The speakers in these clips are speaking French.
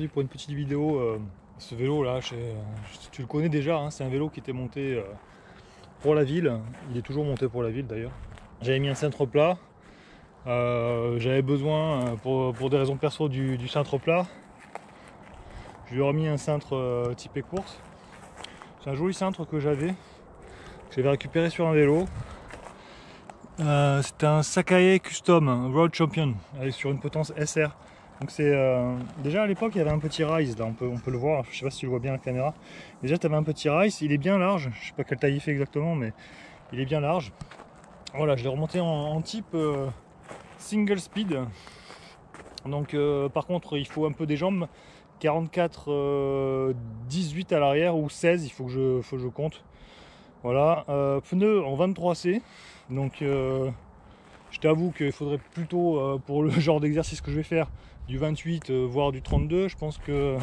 pour une petite vidéo. Ce vélo là, tu le connais déjà, hein, c'est un vélo qui était monté pour la ville. Il est toujours monté pour la ville d'ailleurs. J'avais mis un cintre plat. J'avais besoin pour des raisons perso du cintre plat. Je lui ai remis un cintre typé course. C'est un joli cintre que j'avais récupéré sur un vélo. C'était un Sakae Custom Road Champion avec sur une potence SR. Donc c'est déjà à l'époque il y avait un petit rise là, on peut le voir, je sais pas si tu le vois bien à la caméra. Déjà tu avais un petit rise, il est bien large, je sais pas quelle taille il fait exactement mais il est bien large. Voilà, je l'ai remonté en type single speed. Donc par contre il faut un peu des jambes, 44 18 à l'arrière ou 16, il faut que je compte. Voilà, pneus en 23C. Donc je t'avoue qu'il faudrait plutôt pour le genre d'exercice que je vais faire du 28 voire du 32. Je pense que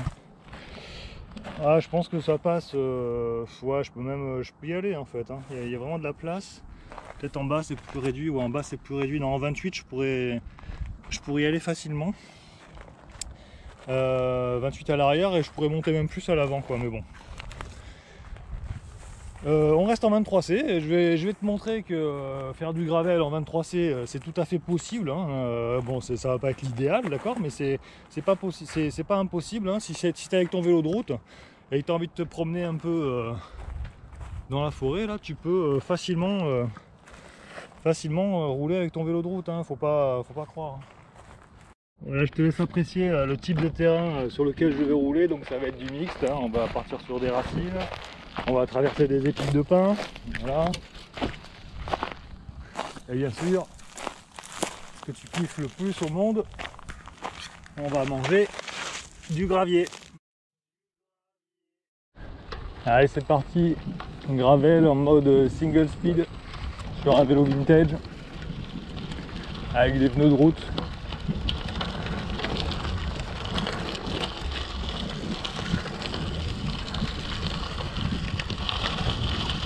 ça passe. Ouais, je peux y aller en fait, hein. Il y a vraiment de la place. Peut-être en bas c'est plus réduit ou en bas c'est plus réduit. Non, en 28 je pourrais y aller facilement. 28 à l'arrière et je pourrais monter même plus à l'avant quoi, mais bon. On reste en 23C et je vais te montrer que faire du gravel en 23C c'est tout à fait possible, hein. Bon, ça va pas être l'idéal, d'accord, mais c'est pas impossible, hein. Si tu es avec ton vélo de route et que tu as envie de te promener un peu dans la forêt, là tu peux facilement rouler avec ton vélo de route, hein. Faut pas croire. Voilà, je te laisse apprécier le type de terrain sur lequel je vais rouler. Donc ça va être du mixte, hein. On va partir sur des racines. On va traverser des épis de pin, voilà. Et bien sûr, ce que tu kiffes le plus au monde, on va manger du gravier. Allez, c'est parti, gravel en mode single speed sur un vélo vintage avec des pneus de route.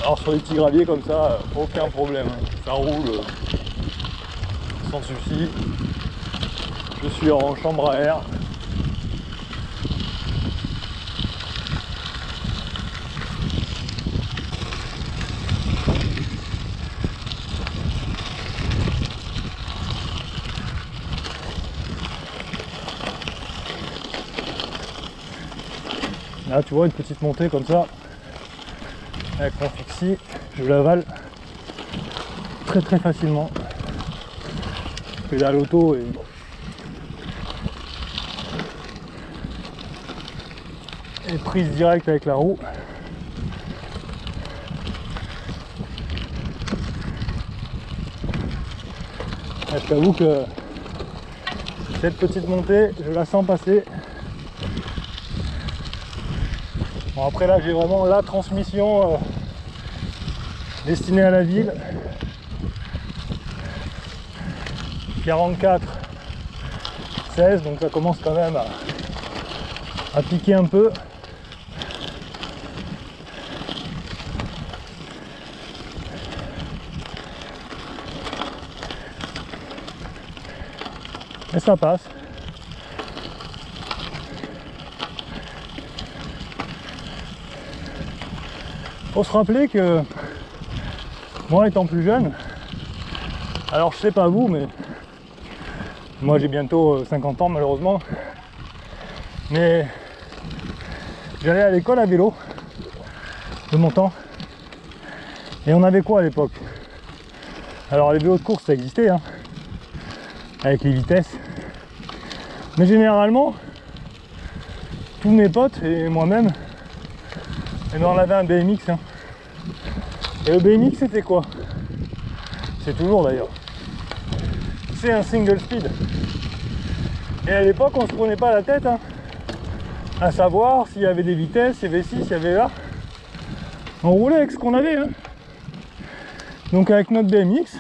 Alors sur les petits graviers comme ça, aucun problème, ça roule sans souci. Je suis en chambre à air. Là tu vois une petite montée comme ça. Avec mon fixie, je l'avale très facilement. Pédale auto et prise directe avec la roue. Et je t'avoue que cette petite montée, je la sens passer. Bon, après là j'ai vraiment la transmission destinée à la ville. 44 16, donc ça commence quand même à piquer un peu. Et ça passe. Faut se rappeler que moi étant plus jeune, alors je sais pas vous, mais moi j'ai bientôt 50 ans malheureusement, mais j'allais à l'école à vélo de mon temps et on avait quoi à l'époque? Alors les vélos de course ça existait, hein, avec les vitesses, mais généralement tous mes potes et moi-même, et ben on avait un BMX, hein. Et le BMX c'était quoi? C'est toujours d'ailleurs, c'est un single speed. Et à l'époque on se prenait pas la tête, hein, à savoir s'il y avait des vitesses, s'il y avait ci, s'il y avait là. On roulait avec ce qu'on avait, hein. Donc avec notre BMX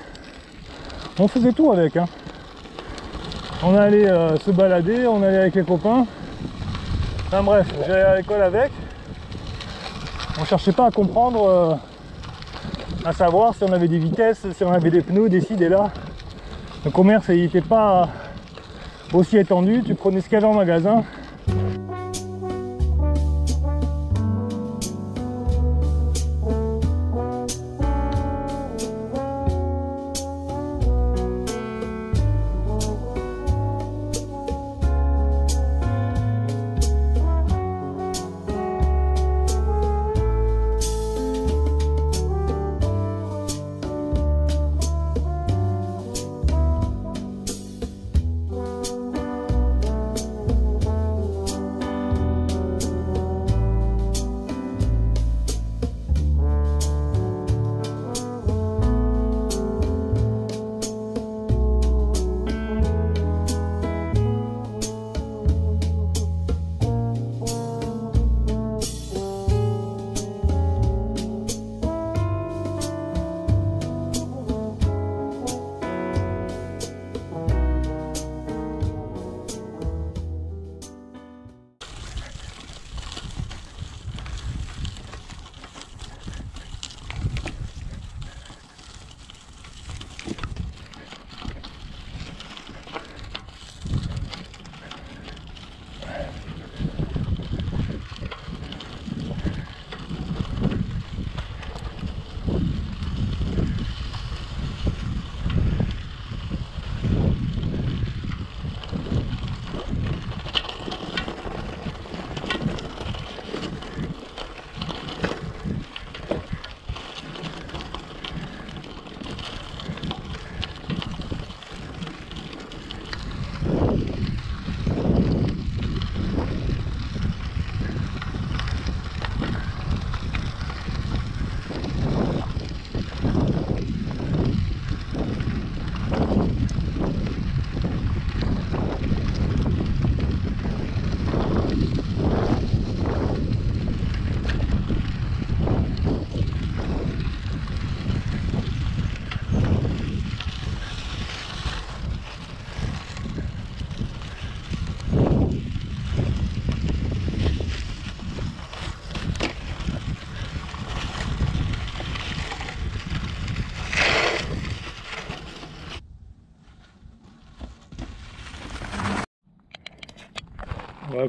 on faisait tout avec, hein. On allait se balader, on allait avec les copains. Enfin bref, j'allais à l'école avec. On cherchait pas à comprendre, à savoir si on avait des vitesses, si on avait des pneus, des ci, des là. Le commerce il n'était pas aussi étendu, tu prenais ce qu'il y avait en magasin.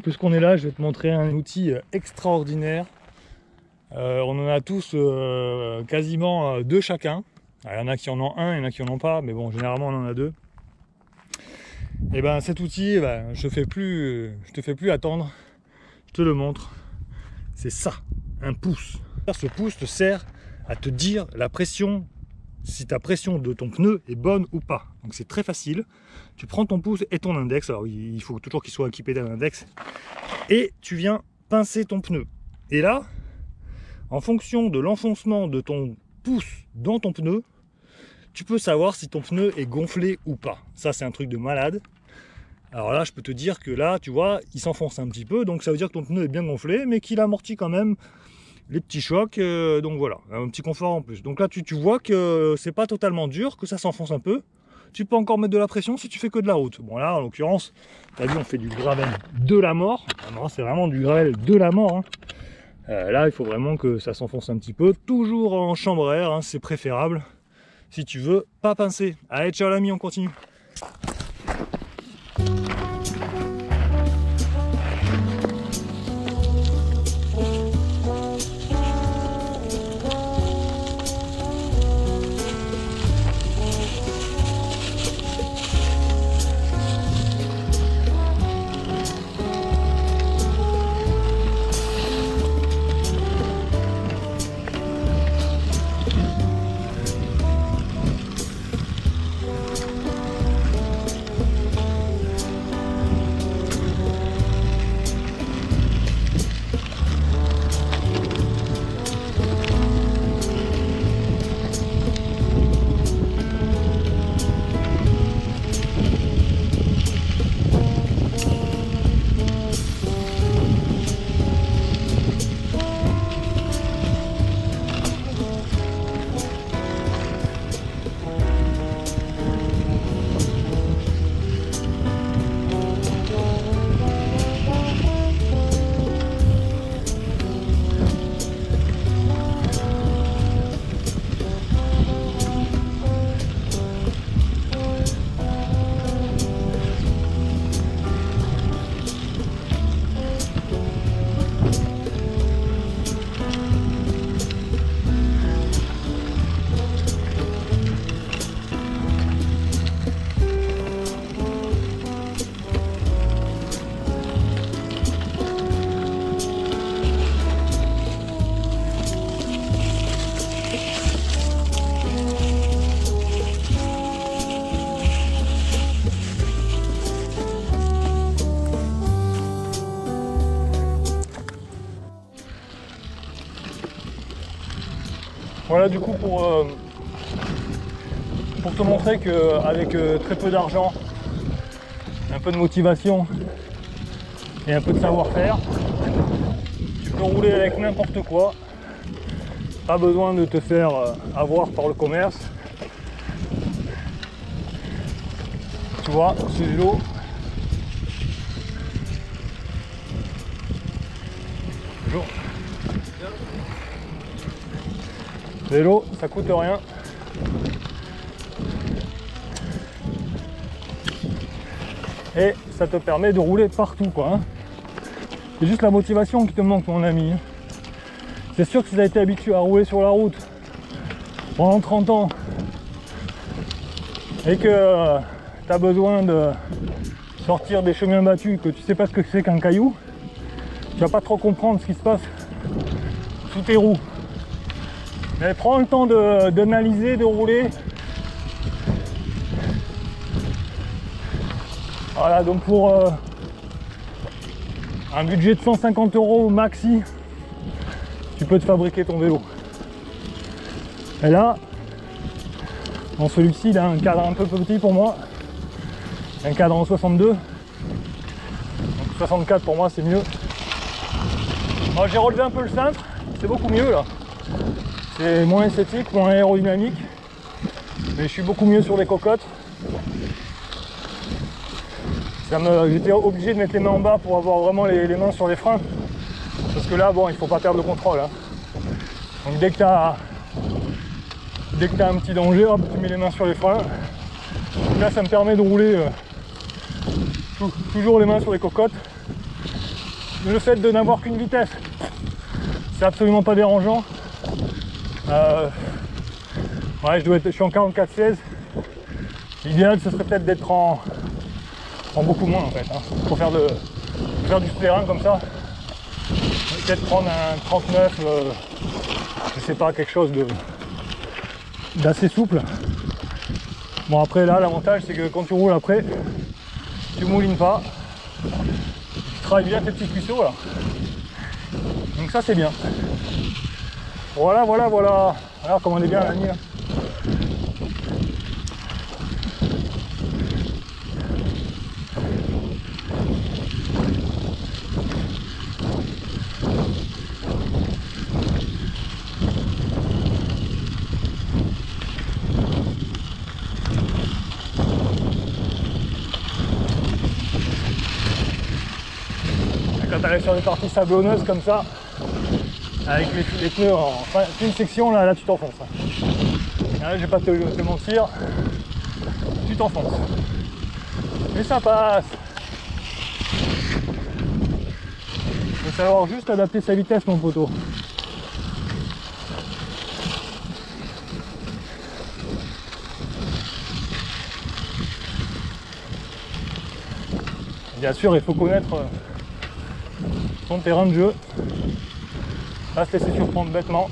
puisqu'on est là, je vais te montrer un outil extraordinaire. On en a tous quasiment deux chacun. Alors, il y en a qui en ont un, il y en a qui en ont pas, mais bon, généralement on en a deux. Et ben cet outil, je te fais plus attendre, je te le montre. C'est ça, un pouce. Ce pouce te sert à te dire la pression, si ta pression de ton pneu est bonne ou pas. Donc c'est très facile. Tu prends ton pouce et ton index, alors il faut toujours qu'il soit équipé d'un index, et tu viens pincer ton pneu. Et là, en fonction de l'enfoncement de ton pouce dans ton pneu, tu peux savoir si ton pneu est gonflé ou pas. Ça, c'est un truc de malade. Alors là, je peux te dire que là, tu vois, il s'enfonce un petit peu, donc ça veut dire que ton pneu est bien gonflé, mais qu'il amortit quand même les petits chocs. Donc voilà, un petit confort en plus. Donc là, tu vois que c'est pas totalement dur, que ça s'enfonce un peu. Tu peux encore mettre de la pression si tu fais que de la route. Bon là, en l'occurrence, tu as vu, on fait du gravel de la mort. Non, c'est vraiment du gravel de la mort, hein. Là, il faut vraiment que ça s'enfonce un petit peu. Toujours en chambre à air, hein, c'est préférable. Si tu veux pas pincer. Allez, ciao l'ami, on continue. Voilà du coup pour te montrer qu'avec très peu d'argent, un peu de motivation et un peu de savoir-faire, tu peux rouler avec n'importe quoi. Pas besoin de te faire avoir par le commerce. Tu vois, ce vélo, vélo, ça coûte rien. Et ça te permet de rouler partout, quoi, hein. C'est juste la motivation qui te manque, mon ami. C'est sûr que si tu as été habitué à rouler sur la route pendant 30 ans et que tu as besoin de sortir des chemins battus, que tu sais pas ce que c'est qu'un caillou, tu vas pas trop comprendre ce qui se passe sous tes roues. Mais prends le temps d'analyser, de rouler. Voilà, donc pour un budget de 150 € maxi, tu peux te fabriquer ton vélo. Et là, dans celui-ci, il a un cadre un peu petit pour moi. Un cadre en 62. Donc 64 pour moi, c'est mieux. Moi, j'ai relevé un peu le cintre, c'est beaucoup mieux là. C'est moins esthétique, moins aérodynamique. Mais je suis beaucoup mieux sur les cocottes. J'étais obligé de mettre les mains en bas pour avoir vraiment les mains sur les freins. Parce que là, bon, il faut pas perdre le contrôle, hein. Donc dès que tu as un petit danger, hop, tu mets les mains sur les freins. Donc là, ça me permet de rouler toujours les mains sur les cocottes. le fait de n'avoir qu'une vitesse, c'est absolument pas dérangeant. Ouais, je suis en 44-16. L'idéal, ce serait peut-être d'être en beaucoup moins en fait, hein, pour faire du terrain comme ça. Peut-être prendre un 39, je sais pas, quelque chose d'assez souple. Bon, après là, l'avantage c'est que quand tu roules après, tu moulines pas, tu travailles bien tes petits cuisseaux là. Donc ça c'est bien. Voilà. Alors comme on est bien à la nuit là. Quand tu arrives sur des parties sablonneuses comme ça, avec les pneus enfin, une section là tu t'enfonces. Là, je vais pas te mentir, tu t'enfonces. Mais ça passe. Il faut savoir juste adapter sa vitesse, mon poteau. Bien sûr, il faut connaître son terrain de jeu, pas se laisser surprendre bêtement.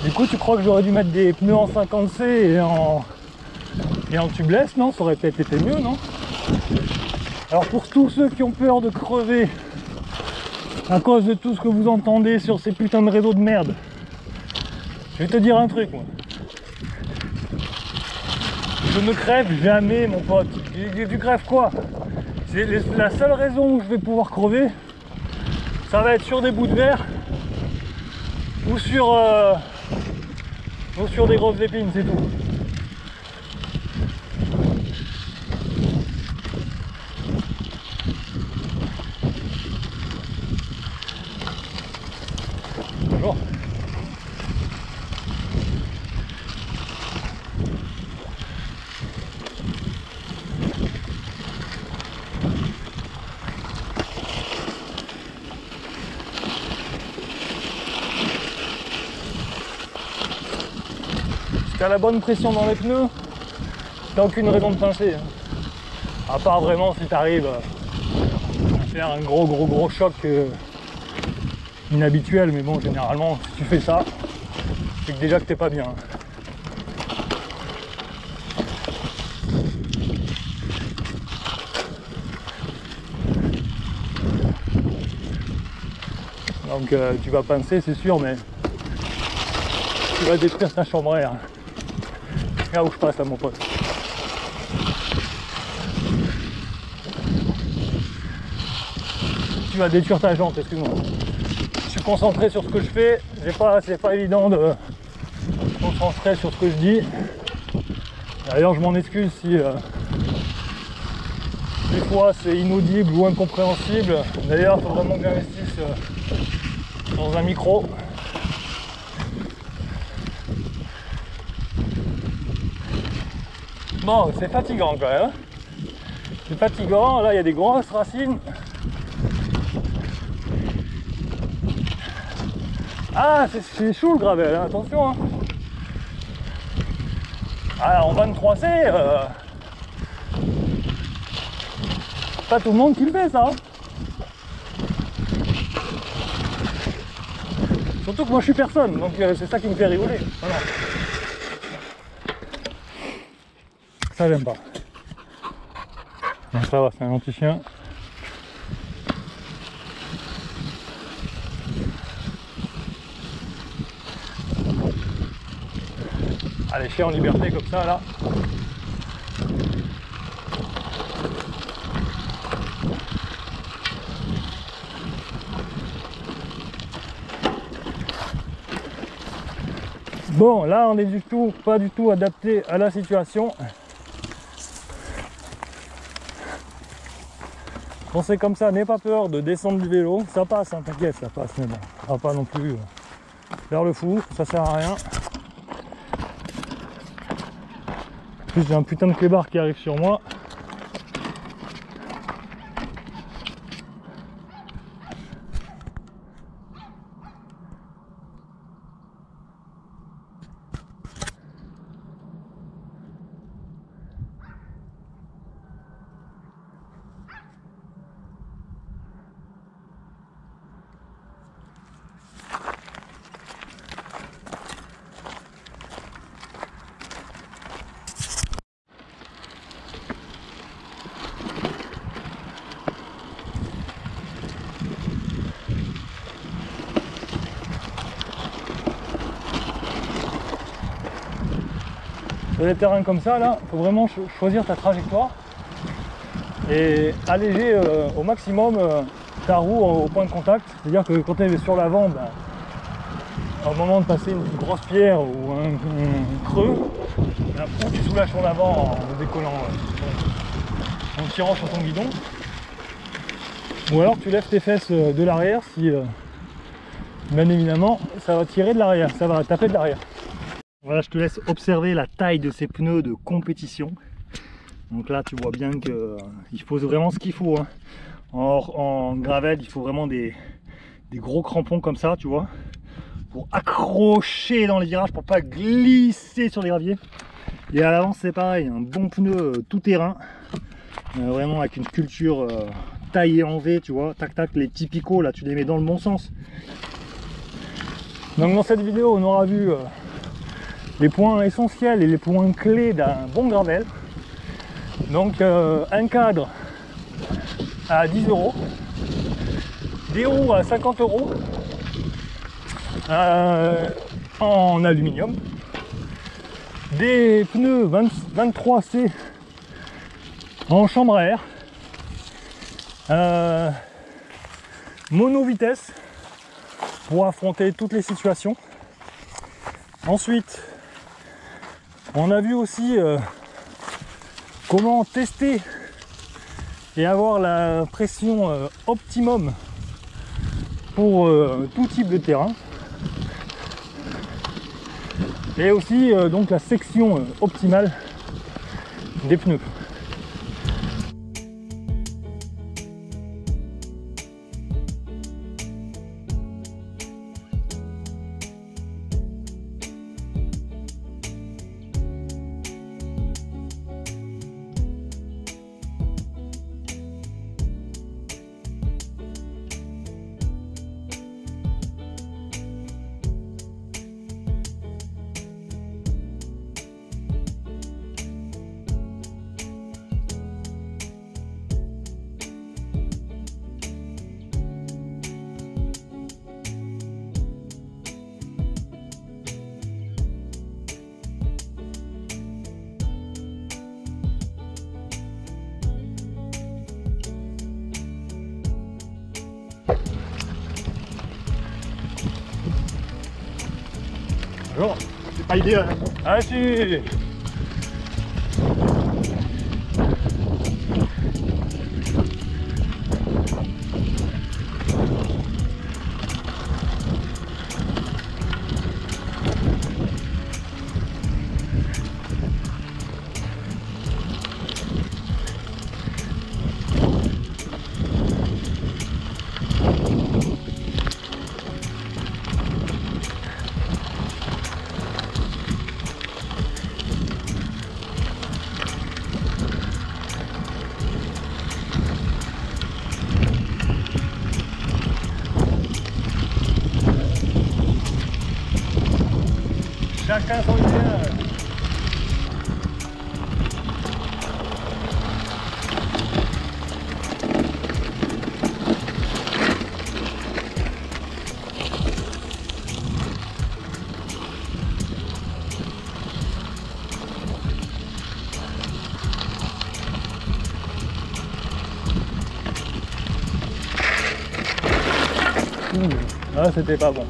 Du coup, tu crois que j'aurais dû mettre des pneus en 50C et en tubeless, non? Ça aurait peut-être été mieux, non? Alors pour tous ceux qui ont peur de crever à cause de tout ce que vous entendez sur ces putains de réseaux de merde, je vais te dire un truc, moi. Je ne crève jamais, mon pote. Tu crèves quoi? C'est la seule raison où je vais pouvoir crever, ça va être sur des bouts de verre ou sur des grosses épines, c'est tout. Bonjour. tu as la bonne pression dans les pneus, t'as aucune raison de pincer. À part vraiment si tu arrives à faire un gros choc inhabituel, mais bon, généralement, si tu fais ça, c'est que déjà que t'es pas bien. Donc tu vas pincer, c'est sûr, mais tu vas détruire ta chambre à air. Là où je passe, là, mon pote. Tu vas détruire ta jante, excuse-moi. Je suis concentré sur ce que je fais, c'est pas évident de se concentrer sur ce que je dis. D'ailleurs, je m'en excuse si des fois c'est inaudible ou incompréhensible. D'ailleurs, il faut vraiment que j'investisse dans un micro. Bon, c'est fatigant quand même. C'est fatigant, là il y a des grosses racines. Ah, c'est chaud le gravel, hein, attention. Hein. Ah, en 23C, pas tout le monde qui le fait ça. Hein. Surtout que moi je suis personne, donc c'est ça qui me fait rigoler. Voilà. Ça j'aime pas. Donc ça va, c'est un anti-chien. Allez, chien en liberté comme ça là. Bon, là on est pas du tout adapté à la situation. Quand c'est comme ça, n'aie pas peur de descendre du vélo, ça passe, hein, t'inquiète, ça passe, mais bon, on va pas non plus faire le fou, ça sert à rien. En plus j'ai un putain de clébard qui arrive sur moi. Sur des terrains comme ça, là, il faut vraiment choisir ta trajectoire et alléger au maximum ta roue au point de contact. C'est-à-dire que quand elle est sur l'avant, ben, au moment de passer une grosse pierre ou un creux, ben, ou tu soulages ton avant en décollant, en tirant sur ton guidon, ou alors tu lèves tes fesses de l'arrière si, bien évidemment, ça va tirer de l'arrière, ça va taper de l'arrière. Voilà, je te laisse observer la taille de ces pneus de compétition. Donc là, tu vois bien qu'il faut vraiment ce qu'il faut. Hein. En gravel, il faut vraiment des gros crampons comme ça, tu vois, pour accrocher dans les virages, pour pas glisser sur les graviers. Et à l'avant, c'est pareil, un bon pneu tout terrain, vraiment avec une sculpture taillée en V, tu vois, tac tac, les typicaux là, tu les mets dans le bon sens. Donc dans cette vidéo, on aura vu les points essentiels et les points clés d'un bon gravel. Donc un cadre à 10 €, des roues à 50 € en aluminium, des pneus 23C en chambre à air, mono vitesse pour affronter toutes les situations. Ensuite, on a vu aussi comment tester et avoir la pression optimum pour tout type de terrain. Et aussi donc la section optimale des pneus. Bonjour. C'est pas idéal. Ah si. Chacun son idéal. Ah, c'était pas bon.